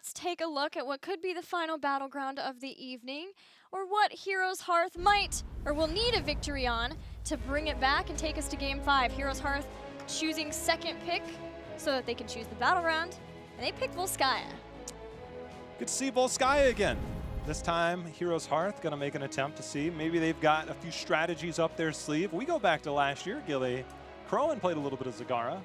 let's take a look at what could be the final battleground of the evening, or what Heroes Hearth might or will need a victory on to bring it back and take us to Game 5. Heroes Hearth choosing second pick so that they can choose the battle round, and they pick Volskaya. Good to see Volskaya again. This time, Heroes Hearth going to make an attempt to see. Maybe they've got a few strategies up their sleeve. We go back to last year, Gilly. Crowan played a little bit of Zagara.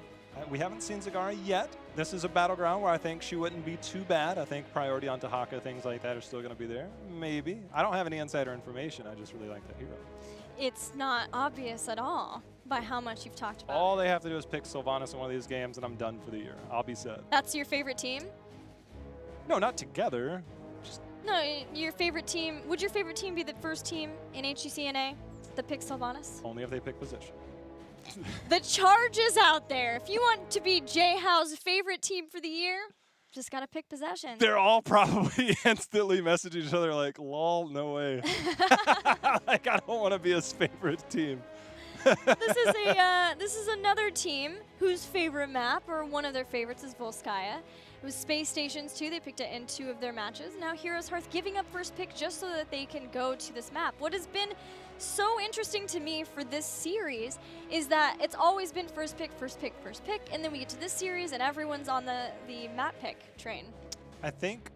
We haven't seen Zagara yet. This is a battleground where I think she wouldn't be too bad. I think priority on Tahaka, things like that are still going to be there. Maybe. I don't have any insider information. I just really like that hero. It's not obvious at all by how much you've talked about All it. they have to do is pick Sylvanas in one of these games, and I'm done for the year. I'll be set. That's your favorite team? No, not together. Just No, your favorite team. Would your favorite team be the first team in HGC that picks Sylvanas? only if they pick position. The charge is out there. If you want to be Jay Howe's favorite team for the year, just got to pick possession. They're all probably instantly messaging each other like, lol, no way. Like, I don't want to be his favorite team. This is another team whose favorite map, or one of their favorites, is Volskaya. It was Space Stations too. They picked it in 2 of their matches. Now Heroes Hearth giving up first pick just so that they can go to this map. What has been so interesting to me for this series is that it's always been first pick, and then we get to this series and everyone's on the map pick train. I think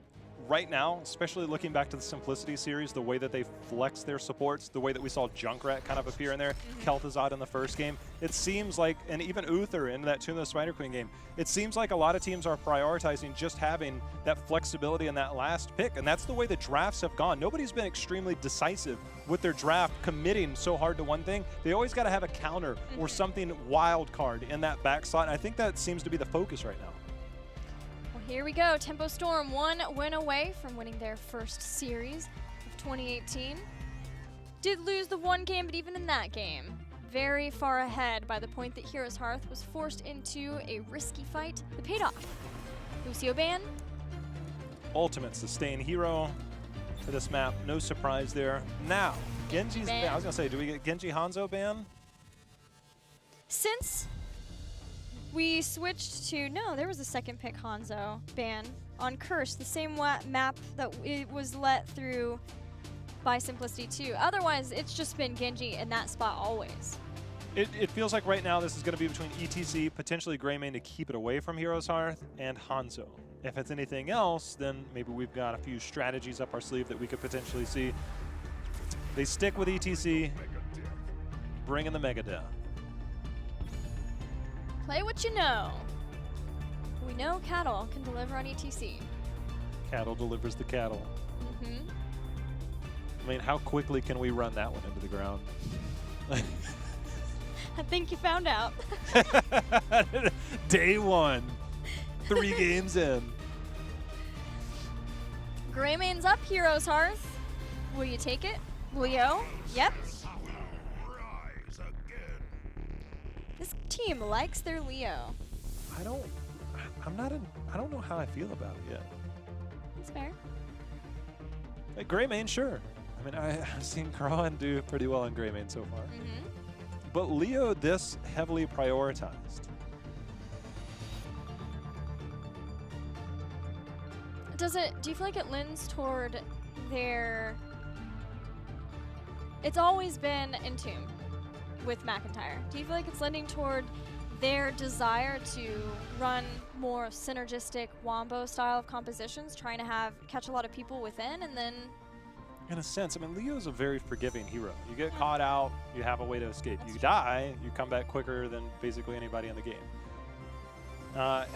right now, especially looking back to the Simplicity series, the way that they flex their supports, the way that we saw Junkrat kind of appear in there, Kel'Thuzad in the first game, it seems like, and even Uther in that Tomb of the Spider Queen game, it seems like a lot of teams are prioritizing just having that flexibility in that last pick, and that's the way the drafts have gone. Nobody's been extremely decisive with their draft, committing so hard to one thing. They always got to have a counter or something wild card in that back slot, and I think that seems to be the focus right now. Here we go. Tempo Storm 1 win away from winning their first series of 2018. Did lose the 1 game, but even in that game, very far ahead by the point that Heroes Hearth was forced into a risky fight that paid off. Lucio ban. Ultimate sustain hero for this map. No surprise there. Now, Genji's ban. I was going to say, do we get Genji Hanzo ban? Since we switched to, no, there was a second pick Hanzo ban on Curse, the same map that it was let through by Simplicity 2. Otherwise, it's just been Genji in that spot always. It feels like right now this is going to be between ETC, potentially Greymane to keep it away from Heroes Hearth, and Hanzo. If it's anything else, then maybe we've got a few strategies up our sleeve that we could potentially see. They stick with ETC, bring in the Mega Death. Play what you know. We know Cattle can deliver on ETC. Cattle delivers the cattle. Mm-hmm. I mean, how quickly can we run that one into the ground? I think you found out. Day 1. 3 games in. Greymane's up, Heroes Hearth. Will you take it? Leo? Yep. This team likes their Leo. I don't know how I feel about it yet. That's fair. Like Greymane, sure. I mean, I've seen Crowan do pretty well in Greymane so far. Mm-hmm. But Leo this heavily prioritized. Do you feel like it lends toward their... It's always been Entomb with McIntyre. Do you feel like it's lending toward their desire to run more synergistic Wombo style of compositions, trying to catch a lot of people within, and then... In a sense, I mean, Leo's a very forgiving hero. You get caught out, you have a way to escape. You die, you come back quicker than basically anybody in the game. I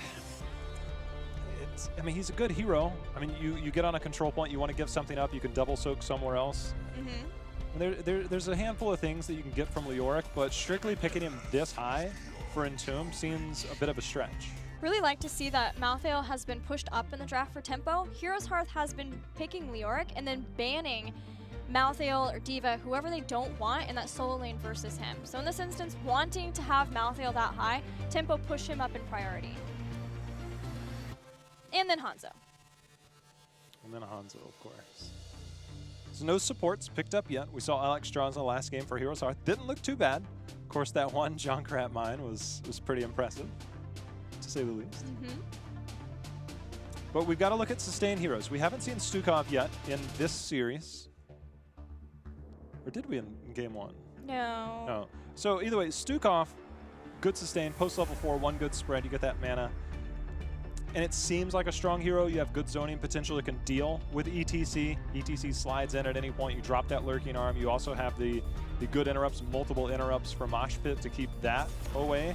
mean, he's a good hero. I mean, you get on a control point, you want to give something up, you can double soak somewhere else. Mm-hmm. There's a handful of things that you can get from Leoric, but strictly picking him this high for Entomb seems a bit of a stretch. Really like to see that Malthael has been pushed up in the draft for tempo. Heroes Hearth has been picking Leoric and then banning Malthael or D.Va, whoever they don't want in that solo lane versus him. So in this instance, wanting to have Malthael that high, tempo push him up in priority. And then Hanzo. And then Hanzo, of course. So no supports picked up yet. We saw Alex Strazza last game for Heroes Hearth. Didn't look too bad. Of course, that one Junkrat mine was pretty impressive, to say the least. But we've got to look at sustained heroes. We haven't seen Stukov yet in this series. Or did we in game 1? No. No. So either way, Stukov, good sustain, post level 4, 1 good spread, you get that mana. And it seems like a strong hero. You have good zoning potential that can deal with ETC. ETC slides in at any point. You drop that lurking arm. You also have the good interrupts, multiple interrupts for Mosh Pit to keep that away.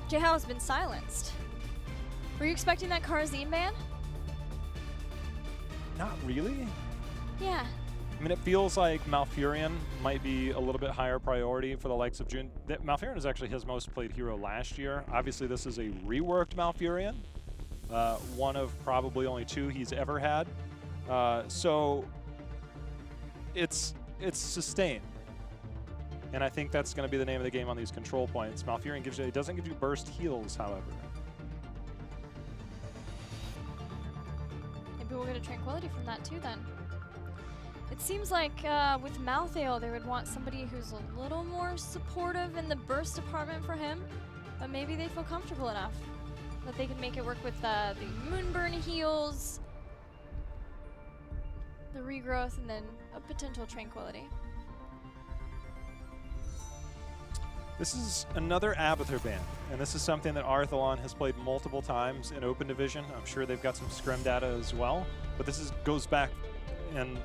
Jehao has been silenced. Were you expecting that Karazim ban? Not really. Yeah. I mean, it feels like Malfurion might be a little bit higher priority for the likes of June. Malfurion is actually his most played hero last year. Obviously, this is a reworked Malfurion. One of probably only 2 he's ever had. So it's sustained. And I think that's going to be the name of the game on these control points. Malfurion gives you, it doesn't give you burst heals, however. Maybe we'll get a Tranquility from that too then. It seems like with Malthael, they would want somebody who's a little more supportive in the burst department for him, but maybe they feel comfortable enough that they can make it work with the Moonburn heals, the regrowth, and then a potential Tranquility. This is another Abathur ban, and this is something that Arthalon has played multiple times in Open Division. I'm sure they've got some scrim data as well, but this goes back and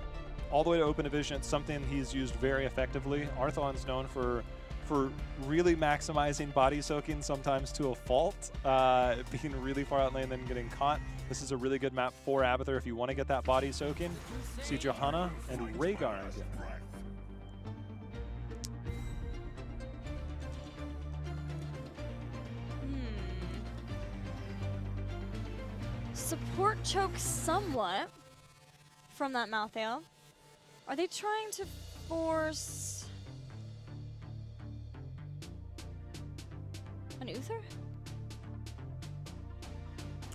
all the way to Open Division. It's something he's used very effectively. Arthalon's known for really maximizing body soaking, sometimes to a fault, being really far out lane and then getting caught. This is a really good map for Abathur if you want to get that body soaking. See Johanna and Rhaegar again. Support choke somewhat from that Malthael. Are they trying to force an Uther?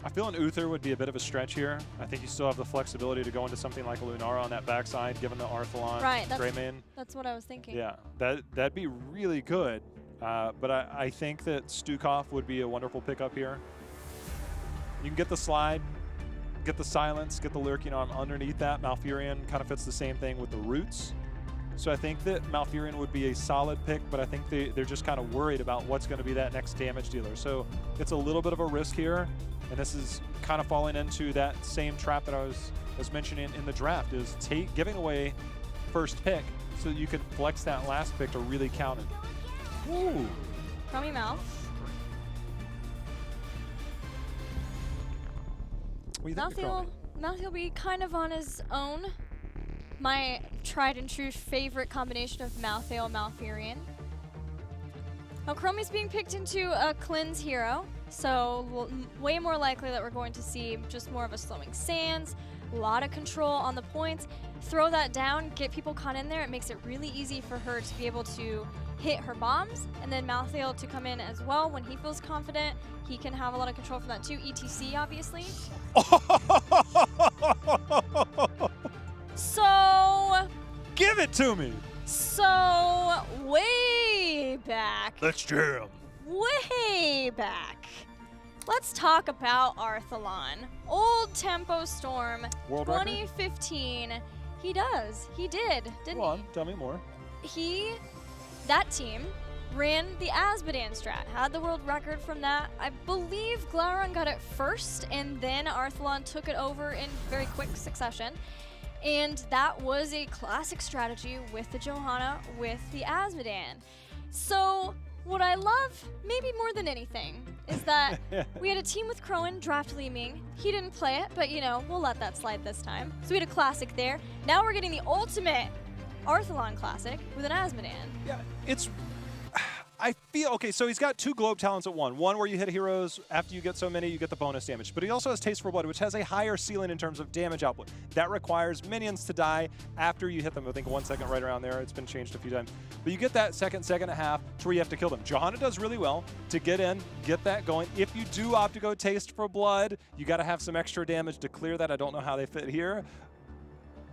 I feel an Uther would be a bit of a stretch here. I think you still have the flexibility to go into something like a Lunara on that backside, given the Arthalon Greymane. That's what I was thinking. Yeah, that'd be really good. But I think that Stukov would be a wonderful pickup here. You can get the slide, get the silence, get the lurking arm underneath that. Malfurion kind of fits the same thing with the roots. So I think that Malfurion would be a solid pick, but I think they're just kind of worried about what's going to be that next damage dealer. So it's a little bit of a risk here, and this is kind of falling into that same trap that I was mentioning in the draft, is giving away first pick so that you can flex that last pick to really count it. Ooh. Crummy mouth. Malthael be kind of on his own. My tried and true favorite combination of Malthael, Malfurion. Now Chromie's being picked into a cleanse hero, so way more likely that we're going to see just more of a slowing sands, a lot of control on the points. Throw that down, get people caught in there. It makes it really easy for her to be able to hit her bombs, and then Malthael to come in as well when he feels confident. He can have a lot of control from that too. ETC, obviously. So... Give it to me! So, way back. Let's jam. Way back. Let's talk about Arthalon. Old Tempo Storm, World 2015. Record? He does. He did, didn't Go on, tell me more. That team ran the Azmodan strat, had the world record from that. I believe Glaurung got it first, and then Arthalon took it over in very quick succession. And that was a classic strategy with the Johanna, with the Azmodan. So what I love, maybe more than anything, is that we had a team with Crowan, draft Li Ming. He didn't play it, but you know, we'll let that slide this time. So we had a classic there. Now we're getting the ultimate Arthalon classic with an Azmodan. Yeah, I feel, okay, so he's got 2 globe talents at one. One where you hit heroes, after you get so many, you get the bonus damage. But he also has Taste for Blood, which has a higher ceiling in terms of damage output. That requires minions to die after you hit them. I think 1 second right around there. It's been changed a few times. But you get that second and a half to where you have to kill them. Johanna does really well to get in, get that going. If you do opt to go Taste for Blood, you got to have some extra damage to clear that. I don't know how they fit here.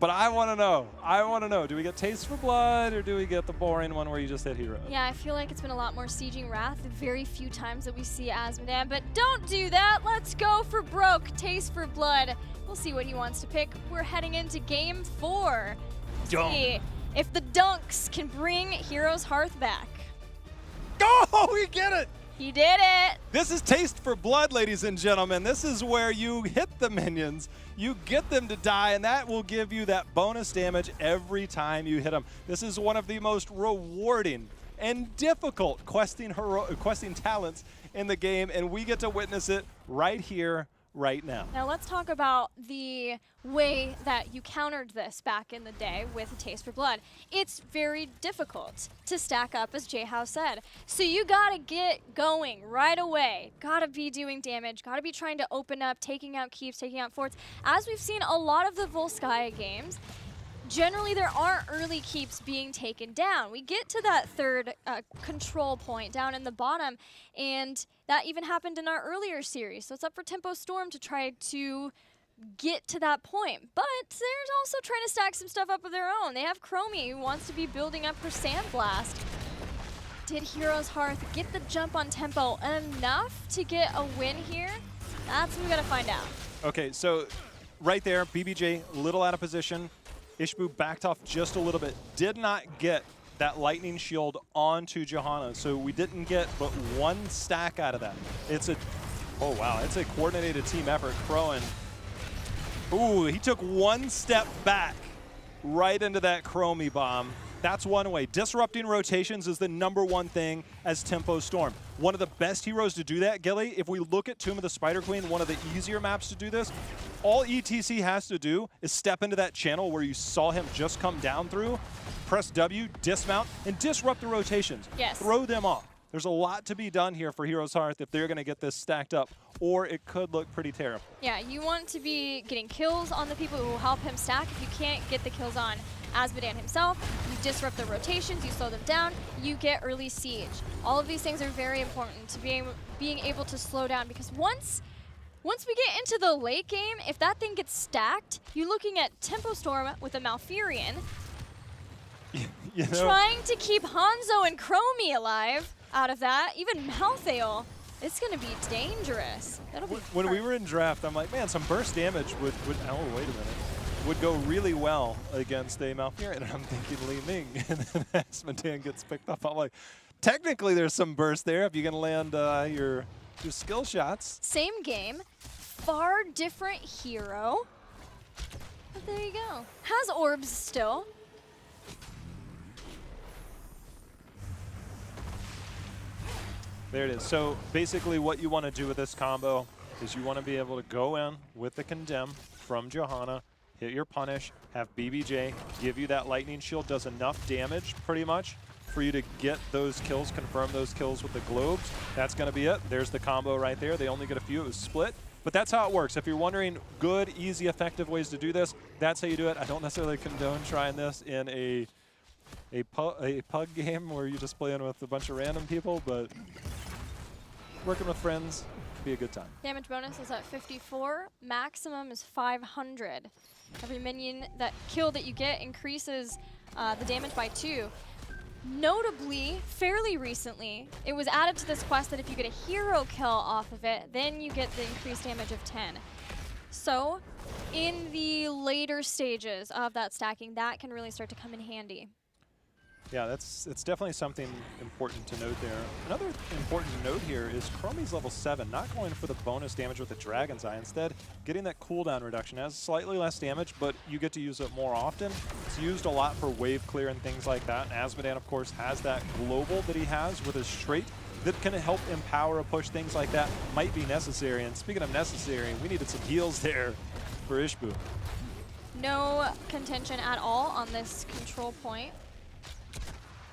But I want to know, do we get Taste for Blood or do we get the boring one where you just hit hero? Yeah, I feel like it's been a lot more sieging Wrath, the very few times that we see Asmodan, but don't do that. Let's go for broke. Taste for Blood. We'll see what he wants to pick. We're heading into game 4. See if the Dunks can bring HeroesHearth back. Oh, we get it! He did it! This is Taste for Blood, ladies and gentlemen. This is where you hit the minions, you get them to die, and that will give you that bonus damage every time you hit them. This is one of the most rewarding and difficult questing talents in the game, and we get to witness it right here, right now. Now let's talk about the way that you countered this back in the day with a Taste for Blood. It's very difficult to stack up, as J-House said. So you gotta get going right away. Gotta be doing damage, gotta be trying to open up, taking out keeps, taking out forts. As we've seen a lot of the Volskaya games, generally there aren't early keeps being taken down. We get to that third control point down in the bottom, and that even happened in our earlier series. So it's up for Tempo Storm to try to get to that point. But they're also trying to stack some stuff up of their own. They have Chromie, who wants to be building up her Sandblast. Did HeroesHearth get the jump on Tempo enough to get a win here? That's what we gotta find out. Okay, so right there, BBJ a little out of position. Ishbu backed off just a little bit. Did not get that lightning shield onto Johanna, so we didn't get but one stack out of that. It's a, oh wow, it's a coordinated team effort. Crowan, ooh, he took one step back right into that Chromie bomb. That's one way. Disrupting rotations is the #1 thing as Tempo Storm. One of the best heroes to do that, Gilly, if we look at Tomb of the Spider Queen, one of the easier maps to do this, all ETC has to do is step into that channel where you saw him just come down through, press W, dismount, and disrupt the rotations. Yes. Throw them off. There's a lot to be done here for HeroesHearth if they're going to get this stacked up, or it could look pretty terrible. Yeah, you want to be getting kills on the people who will help him stack. If you can't get the kills on Asmodan himself, you disrupt the rotations, you slow them down, you get early siege. All of these things are very important to being able to slow down, because once we get into the late game, if that thing gets stacked, you're looking at Tempo Storm with a Malfurion You know, trying to keep Hanzo and Chromie alive out of that. Even Malthael, it's going to be dangerous. That'll be when we hard. were in draft, I'm like, man, some burst damage would oh, wait a minute, would go really well against a Malfurion. And I'm thinking Li Ming, and then Asmodan gets picked up. I'm like, technically there's some burst there if you can land your skill shots. Same game, far different hero. But there you go. Has orbs still. There it is. So basically what you want to do with this combo is you want to be able to go in with the Condemn from Johanna, hit your punish, have BBJ give you that lightning shield, does enough damage pretty much for you to get those kills, confirm those kills with the globes. That's going to be it. There's the combo right there. They only get a few. It was split. But that's how it works. If you're wondering good, easy, effective ways to do this, that's how you do it. I don't necessarily condone trying this in a pug game where you're just playing with a bunch of random people, but working with friends be a good time. Damage bonus is at 54. Maximum is 500. Every minion kill that you get increases the damage by 2. Notably, fairly recently, it was added to this quest that if you get a hero kill off of it, then you get the increased damage of 10. So, in the later stages of that stacking, that can really start to come in handy. Yeah, it's definitely something important to note there. Another important note here is Chromie's level 7, not going for the bonus damage with the Dragon's Eye. Instead, getting that cooldown reduction. It has slightly less damage, but you get to use it more often. It's used a lot for wave clear and things like that. And Asmodan, of course, has that global that he has with his trait that can help empower a push. Things like that might be necessary. And speaking of necessary, we needed some heals there for Ishbu. No contention at all on this control point.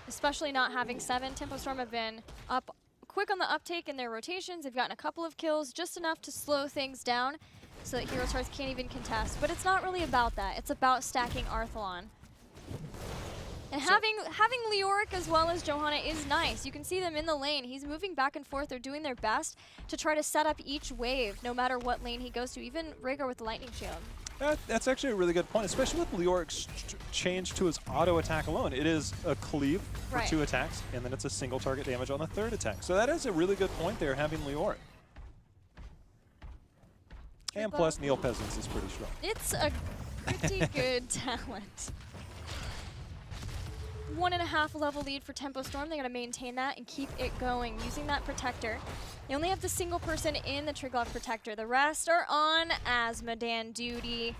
Especially not having 7. Tempo Storm have been up quick on the uptake in their rotations. They've gotten a couple of kills, just enough to slow things down so that HeroesHearth can't even contest. But it's not really about that. It's about stacking Arthalon. And having Leoric as well as Johanna is nice. You can see them in the lane. He's moving back and forth. They're doing their best to try to set up each wave, no matter what lane he goes to, even Rhaegar with the Lightning Shield. That's actually a really good point, especially with Leoric's change to his auto attack alone. It is a cleave for 2 attacks, and then it's a single target damage on the 3rd attack. So that is a really good point there, having Leoric. And plus, Neil Peasants is pretty strong. It's a pretty good talent. 1.5 level lead for Tempo Storm. They got to maintain that and keep it going using that protector. They only have the single person in the Triglav protector. The rest are on Azmodan duty,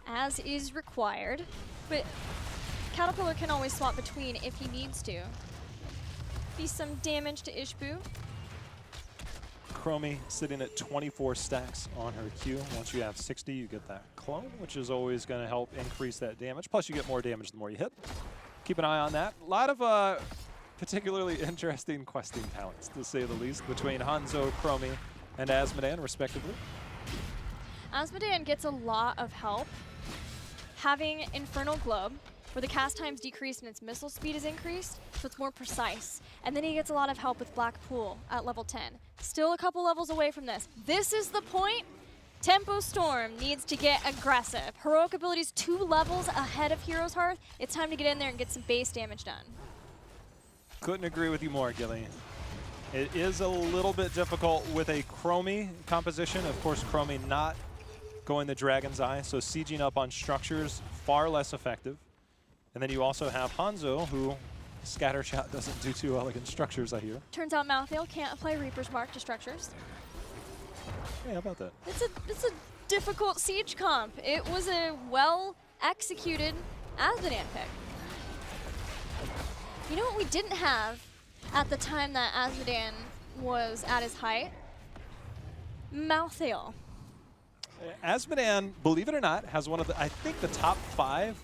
as is required. But Caterpillar can always swap between if he needs to. Be some damage to Ishbu. Chromie sitting at 24 stacks on her Q. Once you have 60, you get that clone, which is always going to help increase that damage. Plus, you get more damage the more you hit. Keep an eye on that. A lot of particularly interesting questing talents, to say the least, between Hanzo, Chromie, and Azmodan, respectively. Azmodan gets a lot of help having Infernal Globe, where the cast time's decreased and its missile speed is increased, so it's more precise. And then he gets a lot of help with Black Pool at level 10. Still a couple levels away from this. This is the point. Tempo Storm needs to get aggressive. Heroic abilities 2 levels ahead of HeroesHearth. It's time to get in there and get some base damage done. Couldn't agree with you more, Gilly. It is a little bit difficult with a Chromie composition. Of course, Chromie not going the Dragon's Eye, so sieging up on structures, far less effective. And then you also have Hanzo, who Scattershot doesn't do too well against structures, I hear. Turns out Malthael can't apply Reaper's Mark to structures. Yeah, how about that? It's a difficult siege comp. It was a well-executed Azmodan pick. You know what we didn't have at the time that Azmodan was at his height? Malthael. Azmodan, believe it or not, has one of the, I think, the top 5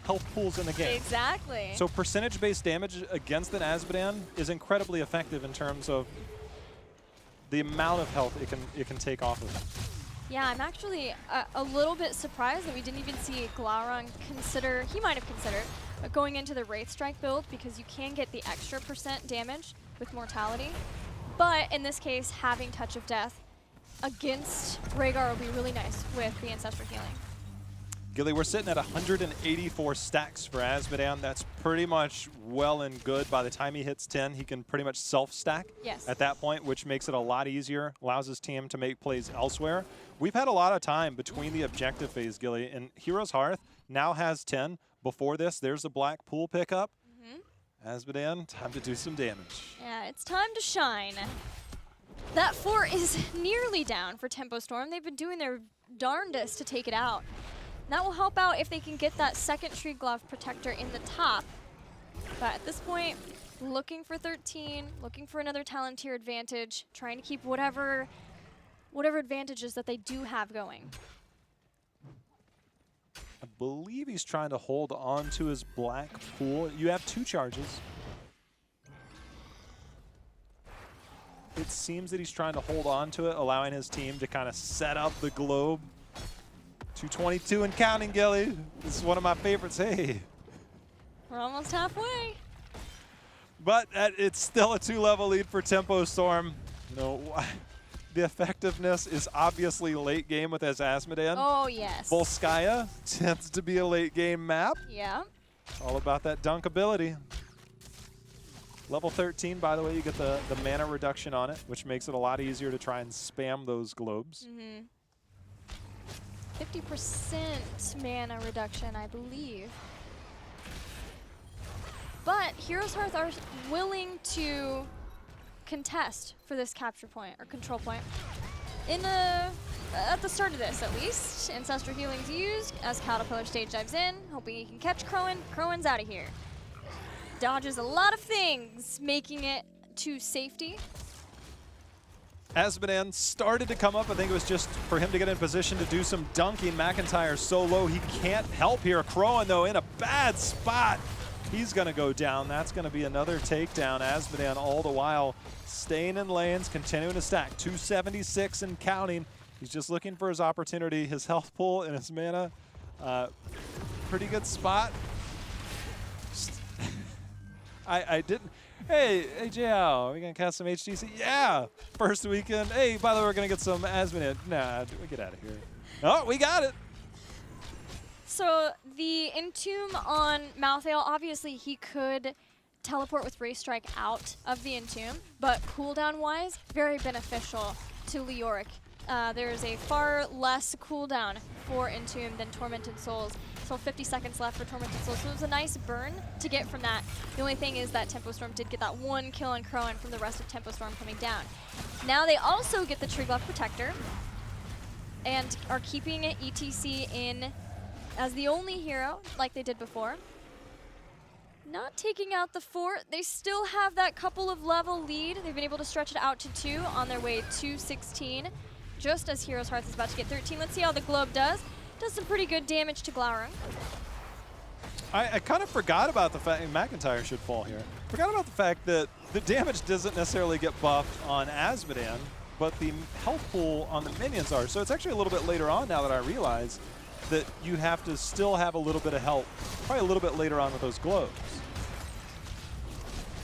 health pools in the game. Exactly. So percentage-based damage against an Azmodan is incredibly effective in terms of the amount of health it can take off of it. Yeah, I'm actually a little bit surprised that we didn't even see Glaurung consider, he might have considered, going into the Wraith Strike build, because you can get the extra % damage with mortality. But in this case, having Touch of Death against Rhaegar will be really nice with the Ancestral Healing. Gilly, we're sitting at 184 stacks for Azmodan. That's pretty much well and good. By the time he hits 10, he can pretty much self-stack at that point, which makes it a lot easier, allows his team to make plays elsewhere. We've had a lot of time between the objective phase, Gilly, and HeroesHearth now has 10. Before this, there's a Black Pool pickup. Azmodan, time to do some damage. Yeah, it's time to shine. That fort is nearly down for Tempo Storm. They've been doing their darndest to take it out. That will help out if they can get that second Triglav protector in the top. But at this point, looking for 13, looking for another talent tier advantage, trying to keep whatever advantages that they do have going. I believe he's trying to hold on to his Black Pool. You have 2 charges. It seems that he's trying to hold on to it, allowing his team to kind of set up the globe. 222 and counting, Gilly. This is one of my favorites. Hey. We're almost halfway. But it's still a 2-level lead for Tempo Storm. No, the effectiveness is obviously late game with his Azmodan. Oh, yes. Volskaya tends to be a late game map. Yeah. All about that dunk ability. Level 13, by the way, you get the mana reduction on it, which makes it a lot easier to try and spam those globes. 50% mana reduction, I believe. But HeroesHearth are willing to contest for this capture point or control point. At the start of this, at least, Ancestral Healing's used as Caterpillar stage dives in, hoping he can catch Crowan. Crowan's out of here. Dodges a lot of things, making it to safety. Azmodan started to come up. I think it was just for him to get in position to do some dunking. McIntyre so low, he can't help here. Crowan, though, in a bad spot. He's going to go down. That's going to be another takedown. Azmodan all the while staying in lanes, continuing to stack. 276 and counting. He's just looking for his opportunity. His health pool and his mana. Pretty good spot. I didn't. Hey, JL, are we going to cast some HGC? Yeah, first weekend. Hey, by the way, we're going to get some Azmodan. Nah, we get out of here. Oh, we got it. So the Entomb on Malthael, obviously he could teleport with Ray Strike out of the Entomb, but cooldown-wise, very beneficial to Leoric. There's a far less cooldown for Entomb than Tormented Souls. So 50 seconds left for Tormented Souls, so it was a nice burn to get from that. The only thing is that Tempo Storm did get that one kill on Crowan from the rest of Tempo Storm coming down. Now they also get the Tree Glove Protector and are keeping ETC in as the only hero like they did before. Not taking out the fort. They still have that couple of level lead. They've been able to stretch it out to 2 on their way to 16. Just as HeroesHearth is about to get 13. Let's see how the Globe does. Does some pretty good damage to Glaurung. I kind of forgot about the fact McIntyre should fall here. Forgot about the fact that the damage doesn't necessarily get buffed on Azmodan, but the health pool on the minions are. So it's actually a little bit later on now that I realize that you have to still have a little bit of help, probably a little bit later on with those globes.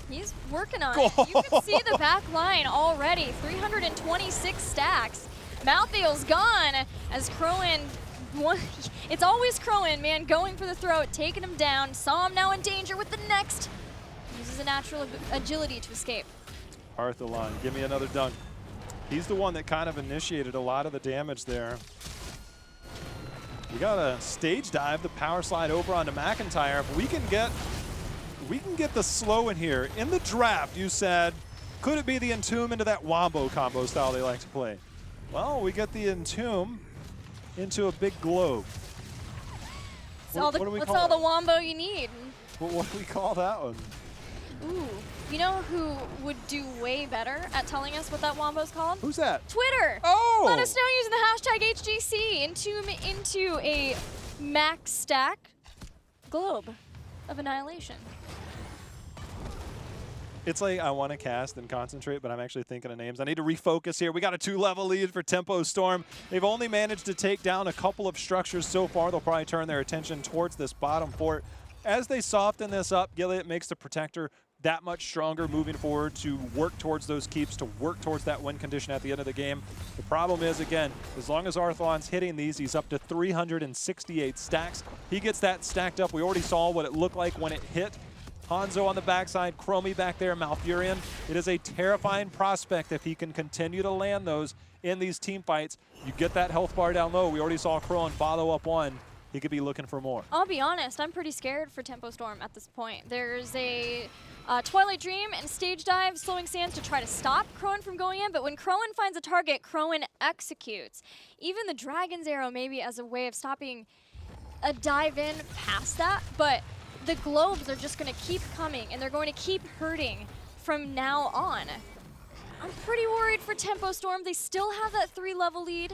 He's working on it. You can see the back line already. 326 stacks. Malthael's gone as Crowan, it's always Crowan, man, going for the throat, taking him down. Saw him now in danger with the next. Uses a natural agility to escape. Hearth line, give me another dunk. He's the one that kind of initiated a lot of the damage there. We got a stage dive, the power slide over onto McIntyre. If we can get the slow in here. In the draft, you said, could it be the Entomb into that Wombo combo style they like to play? Well, we get the Entomb into a big globe. That's all the Wombo you need. What do we call that one? Ooh, you know who would do way better at telling us what that Wombo's called? Who's that? Twitter. Oh! Let us know using the hashtag HGC. Entomb into a max stack globe of annihilation. It's like I want to cast and concentrate, but I'm actually thinking of names. I need to refocus here. We got a 2-level lead for Tempo Storm. They've only managed to take down a couple of structures so far. They'll probably turn their attention towards this bottom fort. As they soften this up, Gilead makes the Protector that much stronger moving forward to work towards those keeps, to work towards that win condition at the end of the game. The problem is, again, as long as Arthlon's hitting these, he's up to 368 stacks. He gets that stacked up. We already saw what it looked like when it hit. Hanzo on the backside, Chromie back there, Malfurion. It is a terrifying prospect if he can continue to land those in these team fights. You get that health bar down low. We already saw Crowan follow up one. He could be looking for more. I'll be honest, I'm pretty scared for Tempo Storm at this point. There's a Twilight Dream and Stage Dive, Slowing Sands to try to stop Crowan from going in, but when Crowan finds a target, Crowan executes. Even the Dragon's Arrow maybe as a way of stopping a dive in past that, but the globes are just going to keep coming, and they're going to keep hurting from now on. I'm pretty worried for Tempo Storm. They still have that 3-level lead.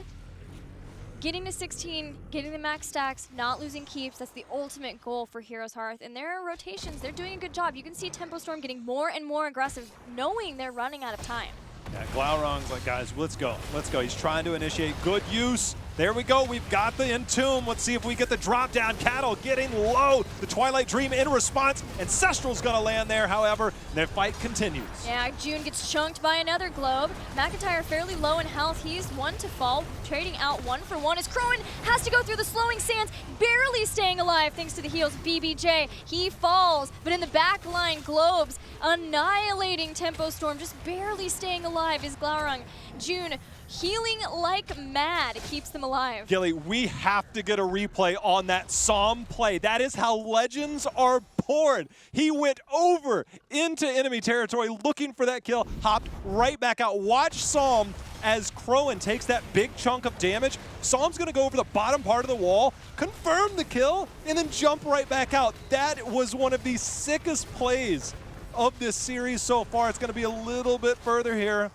Getting to 16, getting the max stacks, not losing keeps, that's the ultimate goal for HeroesHearth. And their rotations, they're doing a good job. You can see Tempo Storm getting more and more aggressive, knowing they're running out of time. Yeah, Glaurung's like, guys, let's go. Let's go. He's trying to initiate good use. There we go. We've got the Entomb. Let's see if we get the drop down. Cattle getting low. The Twilight Dream in response. Ancestral's going to land there, however. Their fight continues. Yeah, June gets chunked by another globe. McIntyre fairly low in health. He's one to fall, trading out 1-for-1 as Crowan has to go through the Slowing Sands, barely staying alive thanks to the heals. BBJ, he falls, but in the back line, globes annihilating Tempo Storm, just barely staying alive is Glaurung. June healing like mad keeps them alive. Gilly, we have to get a replay on that Psalm play. That is how legends are born. He went over into enemy territory looking for that kill, hopped right back out. Watch Psalm as Crowan takes that big chunk of damage. Psalm's going to go over the bottom part of the wall, confirm the kill, and then jump right back out. That was one of the sickest plays of this series so far. It's going to be a little bit further here.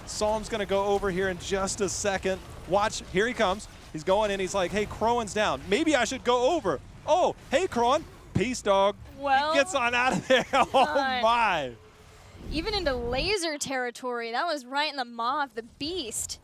Psalm's going to go over here in just a second. Watch, here he comes. He's going in. He's like, hey, Crowan's down. Maybe I should go over. Oh, hey, Crowan. Peace, dog. Well, he gets on out of there. Oh, my. Even into laser territory. That was right in the maw of the beast.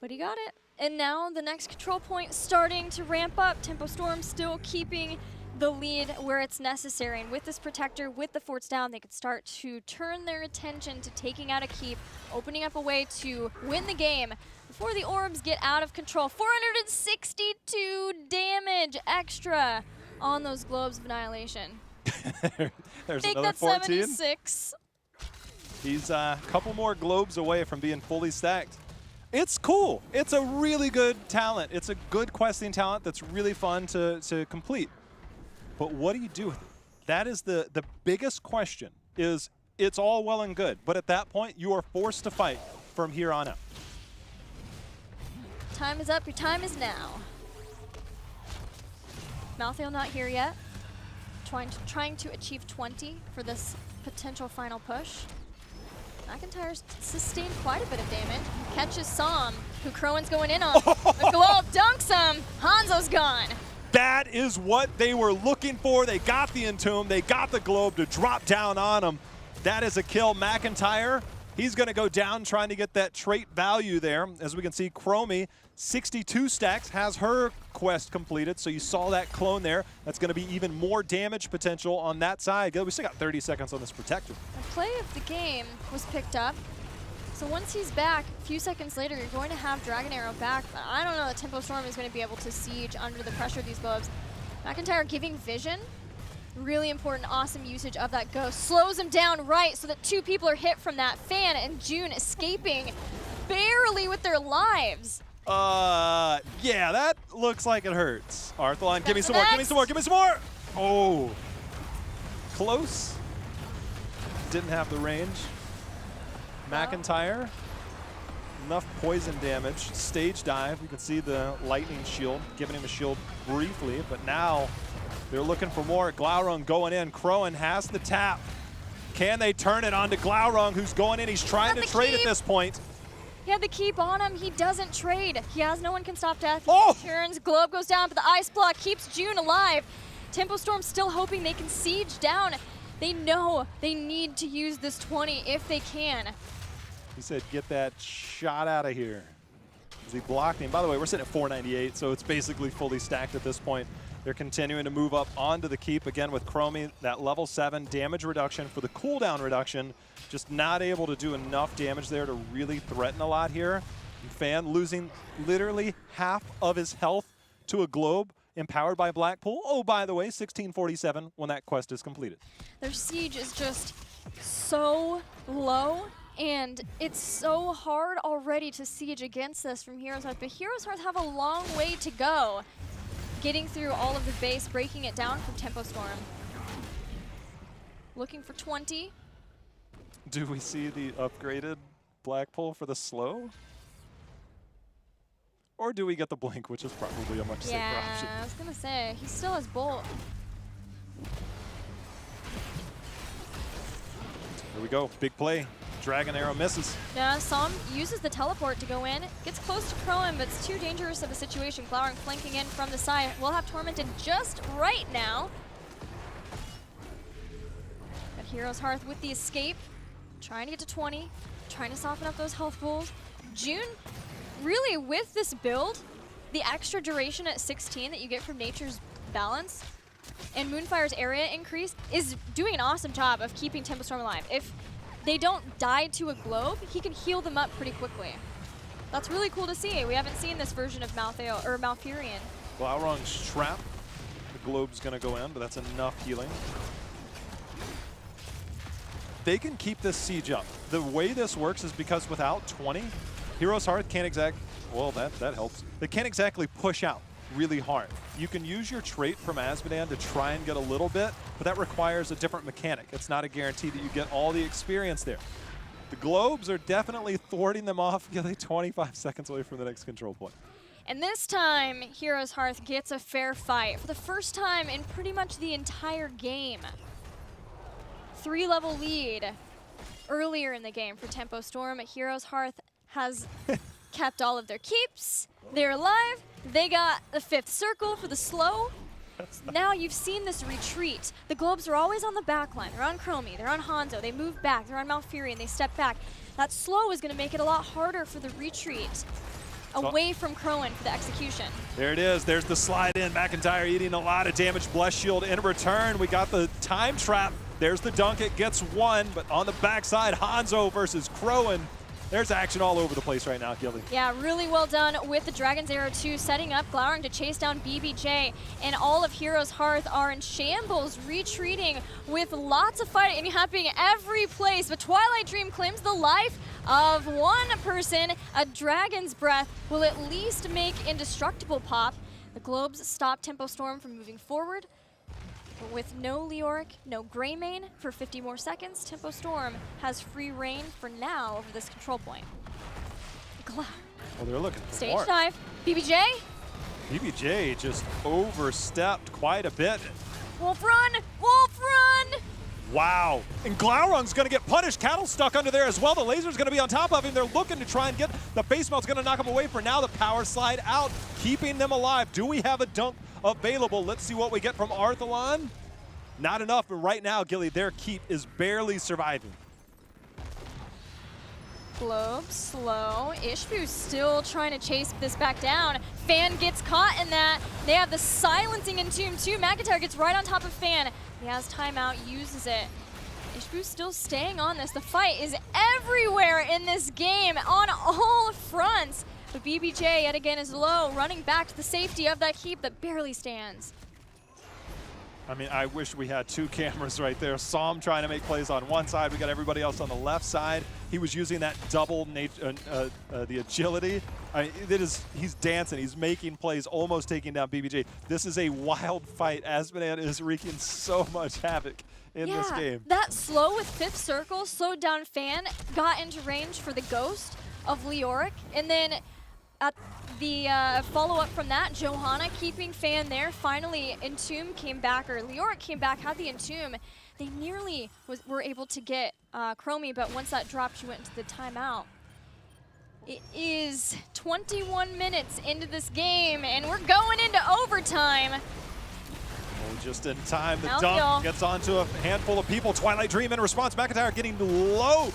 But he got it. And now the next control point starting to ramp up. Tempo Storm still keeping the lead where it's necessary. And with this protector, with the forts down, they could start to turn their attention to taking out a keep, opening up a way to win the game before the orbs get out of control. 462 damage extra on those globes of annihilation. There's Make another that 14. 76. He's a couple more globes away from being fully stacked. It's cool. It's a really good talent. It's a good questing talent that's really fun to complete. But what do you do with it? That is the biggest question. Is it's all well and good, but at that point, you are forced to fight from here on out. Time is up. Your time is now. Malthael not here yet. Trying to achieve 20 for this potential final push. McIntyre's sustained quite a bit of damage. Catches Som, who Crowan's going in on. The globe dunks him. Hanzo's gone. That is what they were looking for. They got the Entomb. They got the globe to drop down on him. That is a kill. McIntyre, he's going to go down trying to get that trait value there. As we can see, Chromie, 62 stacks, has her quest completed. So you saw that clone there. That's going to be even more damage potential on that side. We still got 30 seconds on this protector. The play of the game was picked up. So once he's back, a few seconds later, you're going to have Dragon Arrow back. But I don't know that Tempo Storm is going to be able to siege under the pressure of these globes. McIntyre giving vision. Really important, awesome usage of that ghost. Slows him down right so that 2 people are hit from that fan, and June escaping barely with their lives. Yeah, that looks like it hurts. Arthalon, give me some more, give me some more, give me some more! Oh, close. Didn't have the range. McIntyre, enough poison damage. Stage dive, you can see the lightning shield, giving him a shield briefly, but now they're looking for more. Glaurung going in, Crowan has the tap. Can they turn it on to Glaurung, who's going in? He's trying to trade at this point. He had the keep on him. He doesn't trade. He has no one can stop death. Oh! He turns, globe goes down, but the ice block keeps June alive. Tempo Storm still hoping they can siege down. They know they need to use this 20 if they can. He said, get that shot out of here. As he blocked him. By the way, we're sitting at 498, so it's basically fully stacked at this point. They're continuing to move up onto the keep again with Chromie, that level 7 damage reduction for the cooldown reduction. Just not able to do enough damage there to really threaten a lot here. Fan losing literally half of his health to a globe empowered by Blackpool. Oh, by the way, 1647 when that quest is completed. Their siege is just so low, and it's so hard already to siege against this from Heroes Hearth, but Heroes Hearth have a long way to go getting through all of the base, breaking it down from Tempo Storm. Looking for 20. Do we see the upgraded Blackpool for the slow? Or do we get the blink, which is probably a much safer option? Yeah, I was gonna say, he still has Bolt. Here we go, big play. Dragon Arrow misses. Yeah, Som uses the teleport to go in. Gets close to Crowan, but it's too dangerous of a situation. Glaurung flanking in from the side. We'll have Tormented just right now. But Heroes Hearth with the escape. Trying to get to 20. Trying to soften up those health pools. June, really with this build, the extra duration at 16 that you get from Nature's Balance and Moonfire's area increase is doing an awesome job of keeping Tempo Storm alive. If they don't die to a globe, he can heal them up pretty quickly. That's really cool to see. We haven't seen this version of Malthael or Malfurion. Glaurung's trap. The globe's gonna go in, but that's enough healing. They can keep this siege up. The way this works is because without 20, Heroes Hearth can't well, that helps. They can't exactly push out really hard. You can use your trait from Azmodan to try and get a little bit, but that requires a different mechanic. It's not a guarantee that you get all the experience there. The globes are definitely thwarting them off. Yeah, they're 25 seconds away from the next control point. And this time, Heroes Hearth gets a fair fight for the first time in pretty much the entire game. 3-level lead earlier in the game for Tempo Storm. Heroes Hearth has kept all of their keeps. They're alive. They got the 5th circle for the slow. Now you've seen this retreat. The globes are always on the back line. They're on Chromie, they're on Hanzo, they move back, they're on Malfurion, they step back. That slow is going to make it a lot harder for the retreat. away from Crowan for the execution. There it is. There's the slide in. McIntyre eating a lot of damage. Bless Shield in return. We got the time trap. There's the dunk. It gets one, but on the backside, Hanzo versus Crowan. There's action all over the place right now, Gilly. Yeah, really well done with the Dragon's Arrow 2, setting up Glaurung to chase down BBJ, and all of Heroes Hearth are in shambles, retreating with lots of fighting happening every place, but Twilight Dream claims the life of one person. A Dragon's Breath will at least make Indestructible pop. The Globes stop Tempo Storm from moving forward. But with no Leoric, no Greymane for 50 more seconds, Tempo Storm has free reign for now over this control point. Well, they're looking for Stage more. dive. BBJ. BBJ just overstepped quite a bit. Wolf run! Wolf run! Wow. And Glaurung's going to get punished. Cattle stuck under there as well. The laser's going to be on top of him. They're looking to try and get the face melt's going to knock him away. For now, the power slide out, keeping them alive. Do we have a dunk available? Let's see what we get from Arthalon. Not enough, but right now, Gilly, their keep is barely surviving. Globe, slow. Ishbu still trying to chase this back down. Fan gets caught in that. They have the silencing Entomb too. McIntyre gets right on top of Fan. He has timeout, uses it. Ishbu still staying on this. The fight is everywhere in this game on all fronts. But BBJ yet again is low, running back to the safety of that keep that barely stands. I mean, I wish we had two cameras right there. Saw him trying to make plays on one side. We got everybody else on the left side. He was using that double the agility. I mean, he's dancing. He's making plays, almost taking down BBJ. This is a wild fight. Asmodean is wreaking so much havoc in this game. That slow with fifth circle, slowed down Fan, got into range for the ghost of Leoric, and then at the follow-up from that, Johanna keeping Fan there. Finally, Entomb came back, or Leoric came back, had the Entomb. They nearly were able to get Chromie, but once that dropped, she went into the timeout. It is 21 minutes into this game, and we're going into overtime. Oh, just in time, the Mouthfeel dunk gets onto a handful of people. Twilight Dream in response. McIntyre getting low.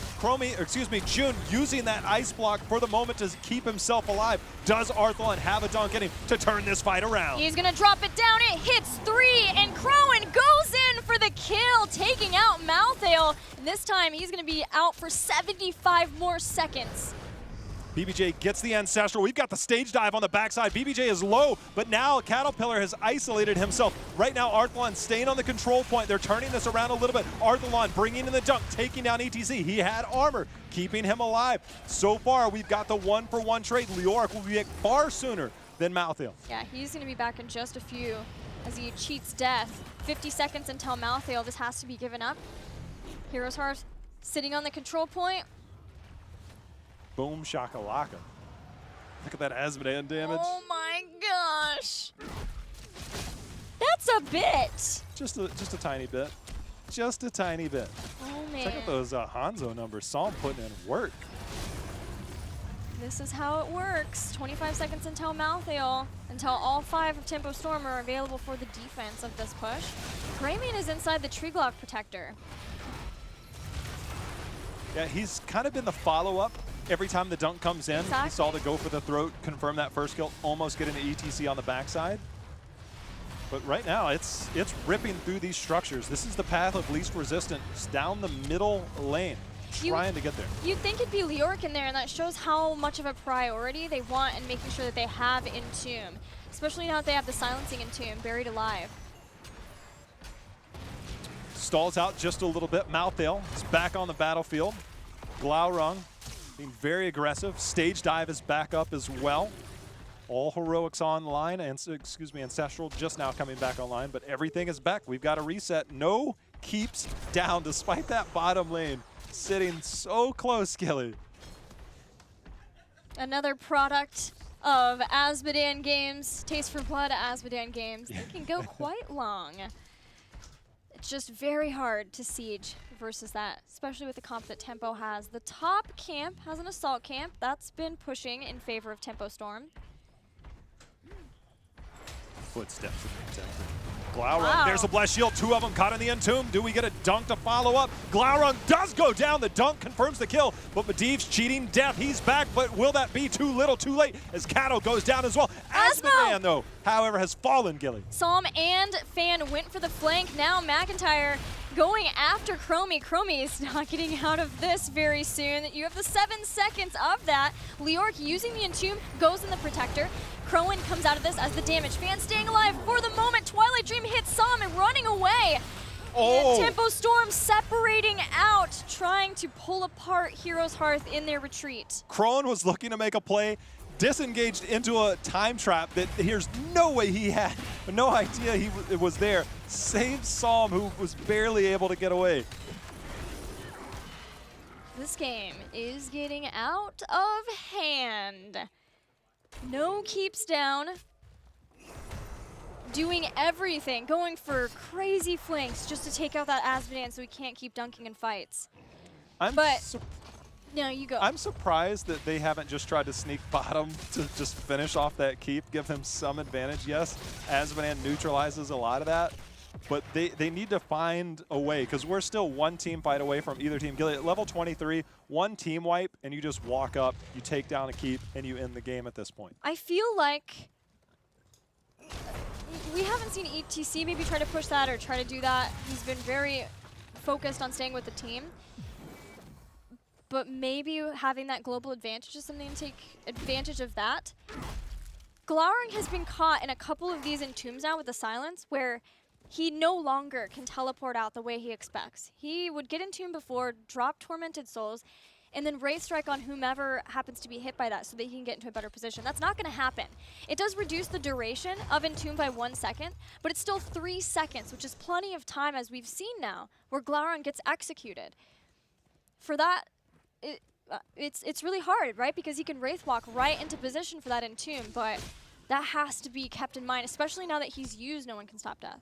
June using that ice block for the moment to keep himself alive. Does Arthalon have a dunk in him to turn this fight around? He's gonna drop it down. It hits 3, and Crowan goes in for the kill, taking out Malthael. And this time, he's gonna be out for 75 more seconds. BBJ gets the Ancestral. We've got the stage dive on the backside. BBJ is low, but now Caterpillar has isolated himself. Right now, Arthalon staying on the control point. They're turning this around a little bit. Arthalon bringing in the dunk, taking down ETC. He had armor, keeping him alive. So far, we've got the 1-for-1 trade. Leoric will be back far sooner than Malthael. Yeah, he's going to be back in just a few as he cheats death. 50 seconds until Malthael. This has to be given up. Heroes Hearth sitting on the control point. Boom shakalaka. Look at that Asmodean damage. Oh my gosh. That's a bit. Just a tiny bit. Just a tiny bit. Oh man. Check out those Hanzo numbers. Saw him putting in work. This is how it works. 25 seconds until Malthael, until all 5 of Tempo Storm are available for the defense of this push. Greymane is inside the Tree Glock Protector. Yeah, he's kind of been the follow-up every time the dunk comes in. Exactly. We saw the go for the throat, confirm that first kill, almost getting the ETC on the backside. But right now, it's ripping through these structures. This is the path of least resistance down the middle lane, trying to get there. You'd think it'd be Leoric in there, and that shows how much of a priority they want in making sure that they have Entomb, especially now that they have the silencing Entomb buried alive. Stalls out just a little bit. Malthael is back on the battlefield. Glaurung being very aggressive. Stage dive is back up as well. All heroics online, and Ancestral just now coming back online, but everything is back. We've got a reset. No keeps down, despite that bottom lane sitting so close, Skilly. Another product of Asmodean Games, Taste for Blood Asmodean Games. They can go quite long. It's just very hard to siege versus that, especially with the comp that Tempo has. The top camp has an assault camp. That's been pushing in favor of Tempo Storm. footsteps in the temple. Glaurung, there's a blast shield, 2 of them caught in the entomb. Do we get a dunk to follow up? Glaurung does go down, the dunk confirms the kill, but Medivh's cheating death, he's back, but will that be too little, too late, as Kato goes down as well. Asmodean, though, however, has fallen, Gilly. Psalm and Fan went for the flank, now McIntyre going after Chromie. Chromie is not getting out of this very soon. You have the 7 seconds of that. Leoric using the Entomb, goes in the Protector. Crowan comes out of this as the damage. Fan staying alive for the moment. Twilight Dream hits Psalm and running away. And Tempo Storm separating out, trying to pull apart Heroes Hearth in their retreat. Crowan was looking to make a play, disengaged into a time trap that there's no way he had, no idea he was there. Saved Psalm, who was barely able to get away. This game is getting out of hand. No keeps down. Doing everything, going for crazy flanks just to take out that Asmodean so he can't keep dunking in fights. No, you go. I'm surprised that they haven't just tried to sneak bottom to just finish off that keep, give him some advantage. Yes, Asmodean neutralizes a lot of that, but they need to find a way, because we're still 1 team fight away from either team. Gilly, at level 23, 1 team wipe, and you just walk up, you take down a keep, and you end the game at this point. I feel like we haven't seen ETC maybe try to push that or try to do that. He's been very focused on staying with the team. But maybe having that global advantage is something to take advantage of that. Glaurung has been caught in a couple of these entombs now with the silence where he no longer can teleport out the way he expects. He would get entombed before, drop Tormented Souls, and then Wraith Strike on whomever happens to be hit by that so that he can get into a better position. That's not going to happen. It does reduce the duration of Entomb by 1 second, but it's still 3 seconds, which is plenty of time, as we've seen now, where Glaurung gets executed. For that, it's really hard, right? Because he can Wraith Walk right into position for that Entomb, but that has to be kept in mind, especially now that he's used No One Can Stop Death.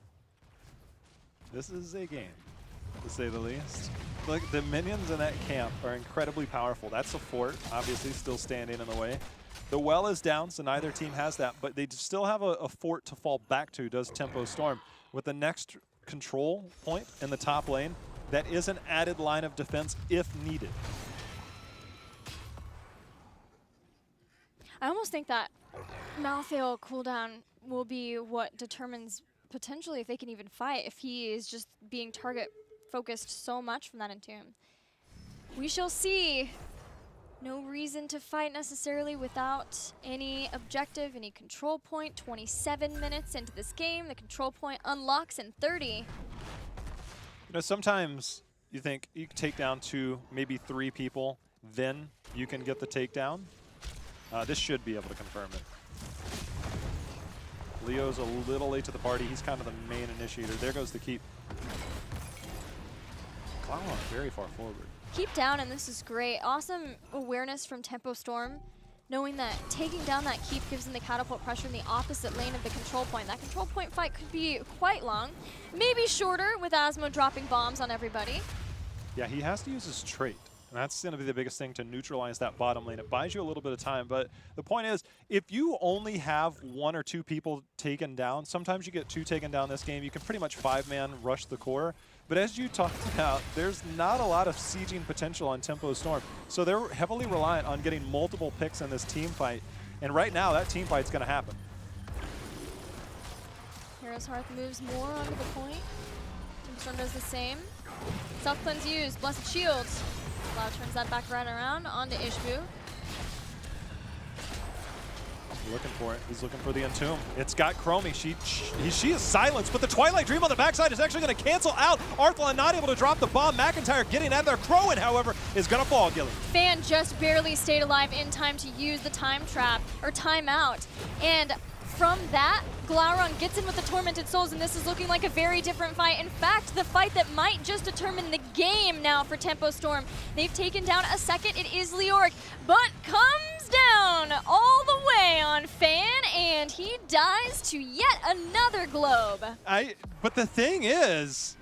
This is a game, to say the least. Look, the minions in that camp are incredibly powerful. That's a fort, obviously still standing in the way. The well is down, so neither team has that, but they still have a fort to fall back to, does Tempo Storm. With the next control point in the top lane, that is an added line of defense if needed. I almost think that Malthael cooldown will be what determines potentially if they can even fight, if he is just being target focused so much from that Entomb. We shall see. No reason to fight necessarily without any objective, any control point. 27 minutes into this game, the control point unlocks in 30. You know, sometimes you think you can take down 2, maybe 3 people, then you can get the takedown. This should be able to confirm it. Leo's a little late to the party. He's kind of the main initiator. There goes the keep. Glaurung very far forward. Keep down, and this is great. Awesome awareness from Tempo Storm, knowing that taking down that keep gives them the catapult pressure in the opposite lane of the control point. That control point fight could be quite long, maybe shorter with Asmo dropping bombs on everybody. Yeah, he has to use his trait. And that's going to be the biggest thing to neutralize that bottom lane. It buys you a little bit of time, but the point is, if you only have 1 or 2 people taken down, sometimes you get 2 taken down this game, you can pretty much 5-man rush the core. But as you talked about, there's not a lot of sieging potential on Tempo Storm. So they're heavily reliant on getting multiple picks in this team fight. And right now, that team fight's going to happen. Heroes Hearth moves more onto the point. Tempo Storm does the same. Self-cleanse used, Blessed Shield. Cloud turns that back right around onto Ishbu. Looking for it. He's looking for the Entomb. It's got Chromie. She is silenced, but the Twilight Dream on the backside is actually going to cancel out. Arthlon not able to drop the bomb. McIntyre getting out there. Crowan, however, is going to fall, Gilly. Fan just barely stayed alive in time to use the time trap, or timeout. And from that, Glaurung gets in with the Tormented Souls, and this is looking like a very different fight. In fact, the fight that might just determine the game now for Tempo Storm. They've taken down a second. It is Leoric, but comes down all the way on Fan, and he dies to yet another globe. But the thing is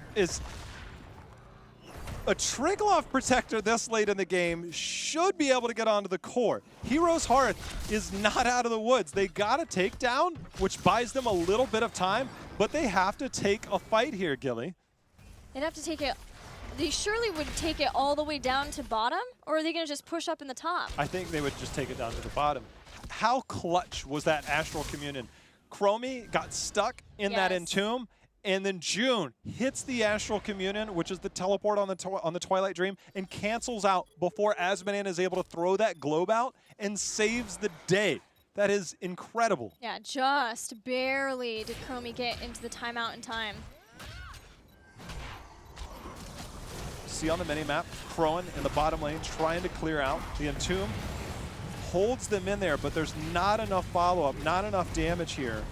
A Triglav Protector this late in the game should be able to get onto the core. HeroesHearth is not out of the woods. They got a takedown, which buys them a little bit of time, but they have to take a fight here, Gilly. They'd have to take it. They surely would take it all the way down to bottom, or are they going to just push up in the top? I think they would just take it down to the bottom. How clutch was that Astral Communion? Chromie got stuck in that Entomb, and then June hits the Astral Communion, which is the teleport on the Twilight Dream, and cancels out before Asmodean is able to throw that globe out and saves the day. That is incredible. Yeah, just barely did Chromie get into the timeout in time. See on the mini-map, Crowan in the bottom lane trying to clear out. The Entomb holds them in there, but there's not enough follow-up, not enough damage here.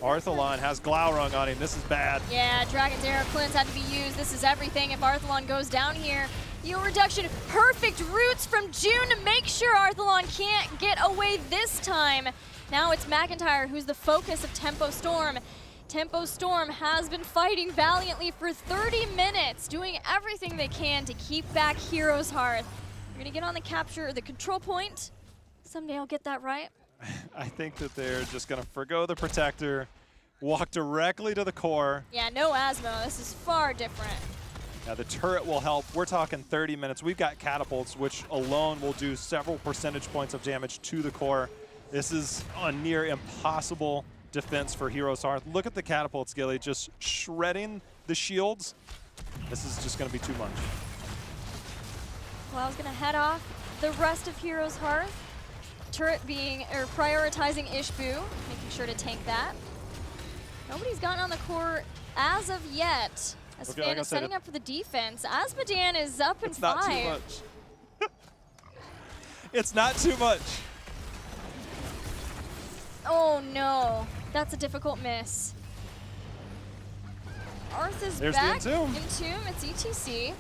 Arthalon has Glaurung on him. This is bad. Yeah, Dragon's Arrow cleanse had to be used. This is everything if Arthalon goes down here. Heal reduction, perfect roots from June to make sure Arthalon can't get away this time. Now it's McIntyre who's the focus of Tempo Storm. Tempo Storm has been fighting valiantly for 30 minutes, doing everything they can to keep back HeroesHearth. We're gonna get on the capture, the control point. Someday I'll get that right. I think that they're just gonna forgo the Protector, walk directly to the core. Yeah, no Asmo, this is far different. Now the turret will help. We're talking 30 minutes. We've got catapults, which alone will do several percentage points of damage to the core. This is a near impossible defense for HeroesHearth. Look at the catapults, Gilly, just shredding the shields. This is just gonna be too much. Well, I was gonna head off the rest of HeroesHearth. Turret prioritizing Ishbu, making sure to tank that. Nobody's gotten on the core as of yet. As Okay, Fan like I is said, setting up for the defense. Asmodean is up in 5. It's not too much. It's not too much. Oh no, that's a difficult miss. Arth is There's back. the Entomb. Entomb, it's ETC.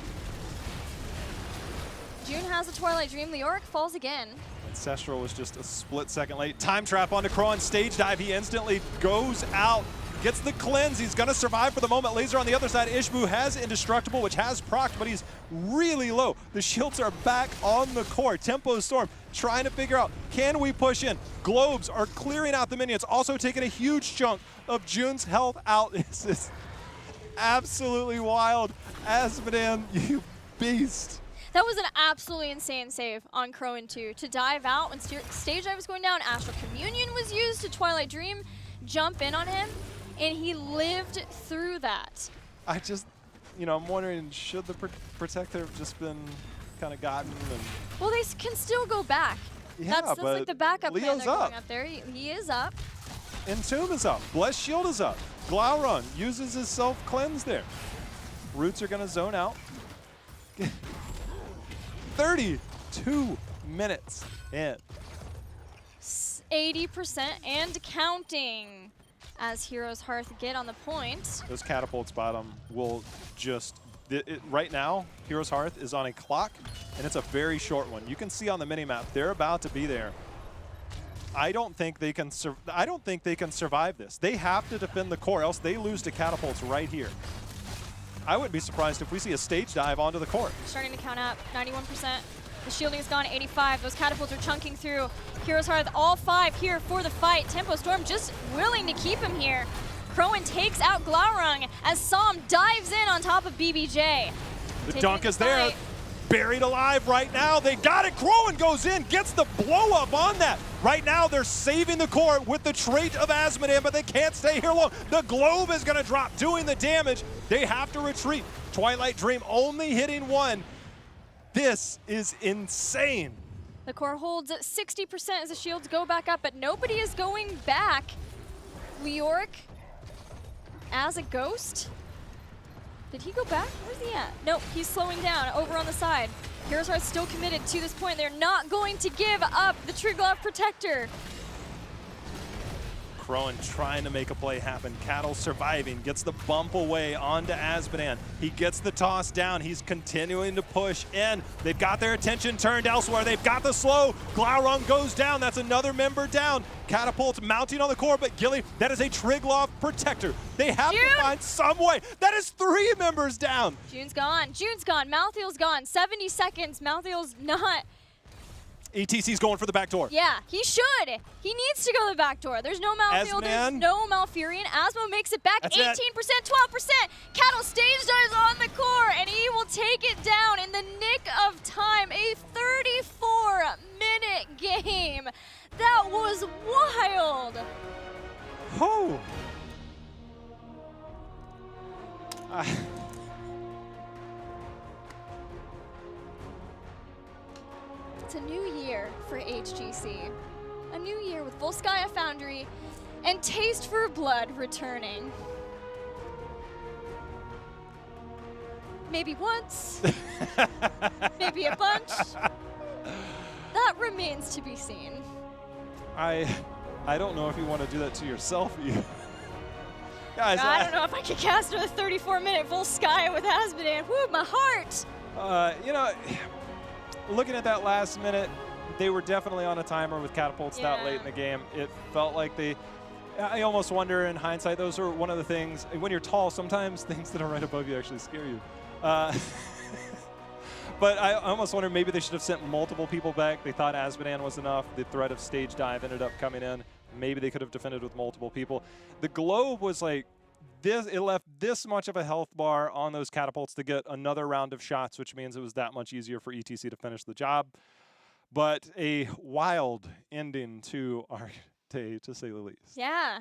June has a Twilight Dream. Leoric falls again. Ancestral was just a split second late. Time trap onto Crowan. Stage dive. He instantly goes out. Gets the cleanse. He's going to survive for the moment. Laser on the other side. Ishbu has Indestructible, which has proc, but he's really low. The shields are back on the core. Tempo Storm trying to figure out, can we push in? Globes are clearing out the minions. Also taking a huge chunk of June's health out. This is absolutely wild. Asmodean, you beast. That was an absolutely insane save on Crowan 2. To dive out when stage dive was going down, Astral Communion was used to Twilight Dream jump in on him, and he lived through that. I just, I'm wondering, should the Protector have just been kind of gotten? And Well, they can still go back. Yeah, that's like the backup plan Leo's they're going up. up there. He is up. Entomb is up. Blessed Shield is up. Glaurung uses his self-cleanse there. Roots are going to zone out. 32 minutes in. 80% and counting as HeroesHearth get on the point. Those catapults bottom will just, right now, HeroesHearth is on a clock, and it's a very short one. You can see on the minimap, they're about to be there. I don't think they can survive this. They have to defend the core, else they lose to catapults right here. I wouldn't be surprised if we see a stage dive onto the core. Starting to count up, 91%. The shielding is gone, 85. Those catapults are chunking through. HeroesHearth, all 5 here for the fight. Tempo Storm just willing to keep him here. Crowan takes out Glaurung as Psalm dives in on top of BBJ. The dunk is there. Buried alive right now. They got it. Crowan goes in, gets the blow up on that. Right now, they're saving the core with the trait of Asmodean, but they can't stay here long. The globe is going to drop, doing the damage. They have to retreat. Twilight Dream only hitting 1. This is insane. The core holds at 60% as the shields go back up, but nobody is going back. Leoric as a ghost. Did he go back? Where's he at? Nope, he's slowing down over on the side. HeroesHearth still committed to this point. They're not going to give up the Triglav Protector. Crowan trying to make a play happen. Cattle surviving, gets the bump away onto Azmodan. He gets the toss down. He's continuing to push in. They've got their attention turned elsewhere. They've got the slow. Glaurung goes down. That's another member down. Catapult's mounting on the core, but Gilly, that is a Triglav protector. They have to find some way. That is 3 members down. June's gone. June's gone. Malthael's gone. 70 seconds. Malthael's not. ETC's going for the back door. Yeah, he should. He needs to go to the back door. There's no Malthael. There's no Malfurion. Asmo makes it back. 18%, 12%. Cattle stage dives on the core, and he will take it down in the nick of time. A 34-minute game. That was wild. Oh. It's a new year for HGC. A new year with Volskaya Foundry and Taste for Blood returning. Maybe once, maybe a bunch. That remains to be seen. I don't know if you want to do that to yourself. Guys, I don't know if I could cast a 34-minute Volskaya with Azmodan. Woo, my heart! You know, looking at that last minute, they were definitely on a timer with catapults that late in the game. It felt like I almost wonder in hindsight, those are one of the things, when you're tall, sometimes things that are right above you actually scare you. But I almost wonder maybe they should have sent multiple people back. They thought Azmodan was enough. The threat of stage dive ended up coming in. Maybe they could have defended with multiple people. The globe was like this. It left this much of a health bar on those catapults to get another round of shots, which means it was that much easier for ETC to finish the job. But a wild ending to our day, to say the least. Yeah.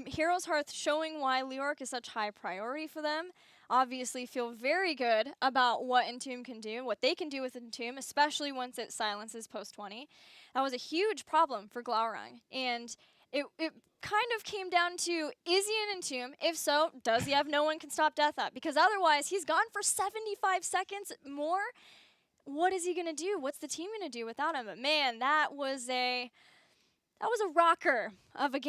HeroesHearth showing why Leoric is such high priority for them. Obviously feel very good about what Entomb can do, what they can do with Entomb, especially once it silences post 20. That was a huge problem for Glaurung. And it kind of came down to, is he an Entomb? If so, does he have no one can stop Death Up? Because otherwise, he's gone for 75 seconds more. What is he going to do? What's the team going to do without him? But man, that was a rocker of a game.